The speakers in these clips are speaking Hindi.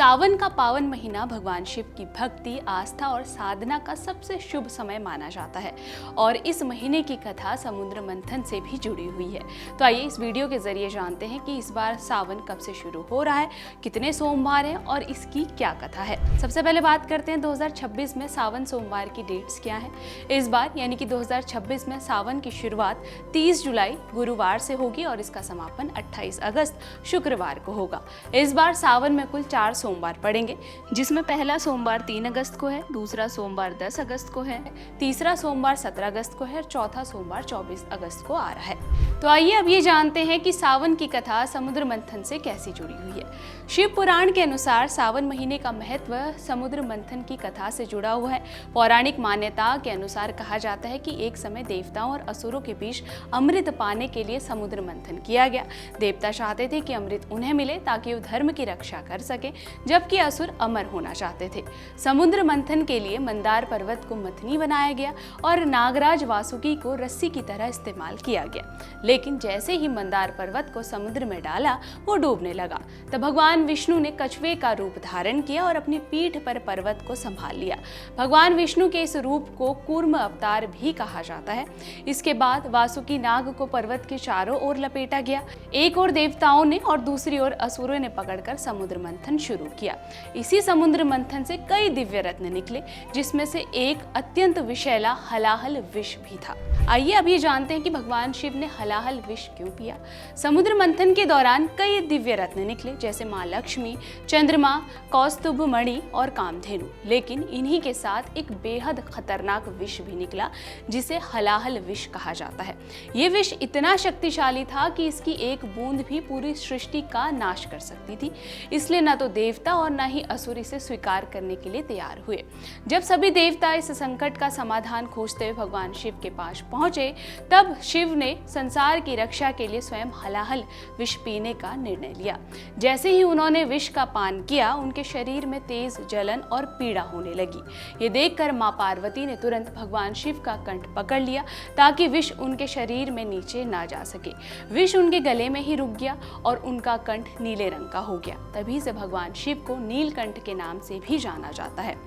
सावन का पावन महीना भगवान शिव की भक्ति, आस्था और साधना का सबसे शुभ समय माना जाता है और इस महीने की कथा समुद्र मंथन से भी जुड़ी हुई है। तो आइए इस वीडियो के जरिए जानते हैं कि इस बार सावन कब से शुरू हो रहा है, कितने सोमवार हैं और इसकी क्या कथा है। सबसे पहले बात करते हैं 2026 में सावन सोमवार की डेट्स क्या है। इस बार यानी कि 2026 में सावन की शुरुआत 30 जुलाई गुरुवार से होगी और इसका समापन 28 अगस्त शुक्रवार को होगा। इस बार सावन में कुल 4 सोमवार पड़ेंगे, जिसमें पहला सोमवार 3 अगस्त को है, दूसरा सोमवार 10 अगस्त को है, तीसरा सोमवार 17 अगस्त को है और चौथा सोमवार 24 अगस्त को आ रहा है। तो आइए अब ये जानते हैं कि सावन की कथा समुद्र मंथन से कैसे जुड़ी हुई है। शिव पुराण के अनुसार सावन महीने का महत्व समुद्र मंथन की कथा से जुड़ा हुआ है। पौराणिक मान्यता के अनुसार कहा जाता है कि एक समय देवताओं और असुरों के बीच अमृत पाने के लिए समुद्र मंथन किया गया। देवता चाहते थे कि अमृत उन्हें मिले ताकि वो धर्म की रक्षा कर सके, जबकि असुर अमर होना चाहते थे। समुद्र मंथन के लिए मंदार पर्वत को मथनी बनाया गया और नागराज वासुकी को रस्सी की तरह इस्तेमाल किया गया। लेकिन जैसे ही मंदार पर्वत को समुद्र में डाला, वो डूबने लगा। तब भगवान विष्णु ने कछुए का रूप धारण किया और अपनी पीठ पर पर्वत को संभाल लिया। भगवान विष्णु के इस रूप को कूर्म अवतार भी कहा जाता है। इसके बाद वासुकी नाग को पर्वत के चारों ओर लपेटा गया। एक ओर देवताओं ने और दूसरी ओर असुरों ने पकड़कर समुद्र मंथन शुरू किया। इसी समुद्र मंथन से कई दिव्य रत्न निकले, जिसमें से एक अत्यंत विषैला हलाहल विष भी था। आइए अब ये जानते हैं कि भगवान शिव ने हलाहल विष क्यों पिया। समुद्र मंथन के दौरान कई दिव्य रत्न निकले, जैसे माँ लक्ष्मी, चंद्रमा, कौस्तुभ मणि और कामधेनु। लेकिन इन्हीं के साथ एक बेहद खतरनाक विष भी निकला, जिसे हलाहल विष कहा जाता है। ये विष इतना शक्तिशाली था कि इसकी एक बूंद भी पूरी सृष्टि का नाश कर सकती थी। इसलिए न तो देवता और न ही असुर इसे स्वीकार करने के लिए तैयार हुए। जब सभी देवता इस संकट का समाधान खोजते हुए भगवान शिव के पास पहुंचे, तब शिव ने संसार की रक्षा के लिए स्वयं हलाहल विष पीने का निर्णय लिया। जैसे ही उन्होंने विष का पान किया, उनके शरीर में तेज जलन और पीड़ा होने लगी। ये देखकर मां पार्वती ने तुरंत भगवान शिव का कंठ पकड़ लिया ताकि विष उनके शरीर में नीचे ना जा सके। विष उनके गले में ही रुक गया और उनका कंठ नीले रंग का हो गया। तभी से भगवान शिव को नीलकंठ के नाम से भी जाना जाता है।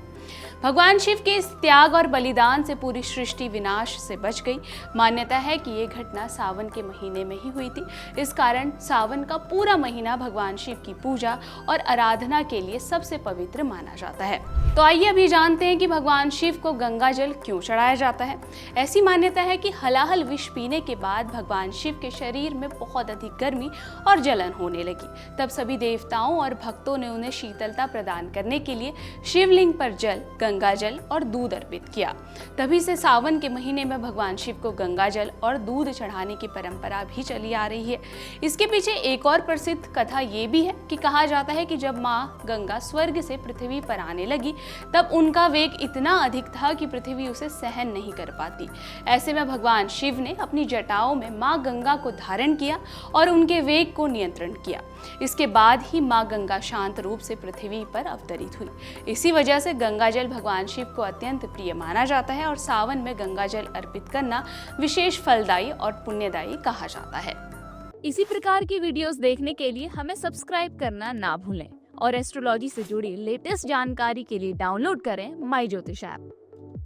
भगवान शिव के इस त्याग और बलिदान से पूरी सृष्टि विनाश से बच गई। मान्यता है कि ये घटना सावन के महीने में ही हुई थी। इस कारण सावन का पूरा महीना भगवान शिव की पूजा और आराधना के लिए सबसे पवित्र माना जाता है। तो आइए अभी जानते हैं कि भगवान शिव को गंगा जल क्यों चढ़ाया जाता है। ऐसी मान्यता है कि हलाहल विष पीने के बाद भगवान शिव के शरीर में बहुत अधिक गर्मी और जलन होने लगी। तब सभी देवताओं और भक्तों ने उन्हें शीतलता प्रदान करने के लिए शिवलिंग पर जल, गंगा जल और दूध अर्पित किया। तभी से सावन के महीने में भगवान शिव को गंगा जल और दूध चढ़ाने की परंपरा भी चली आ रही है। इसके पीछे एक और प्रसिद्ध कथा ये भी है कि कहा जाता है कि जब माँ गंगा स्वर्ग से पृथ्वी पर आने लगी, तब उनका वेग इतना अधिक था कि पृथ्वी उसे सहन नहीं कर पाती। ऐसे में भगवान शिव ने अपनी जटाओं में माँ गंगा को धारण किया और उनके वेग को नियंत्रण किया। इसके बाद ही माँ गंगा शांत रूप से पृथ्वी पर अवतरित हुई। इसी वजह से गंगा जल भगवान शिव को अत्यंत प्रिय माना जाता है और सावन में गंगा जल अर्पित करना विशेष फलदायी और पुण्यदायी कहा जाता है। इसी प्रकार की वीडियोस देखने के लिए हमें सब्सक्राइब करना ना भूलें और एस्ट्रोलॉजी से जुड़ी लेटेस्ट जानकारी के लिए डाउनलोड करें माई ज्योतिष ऐप।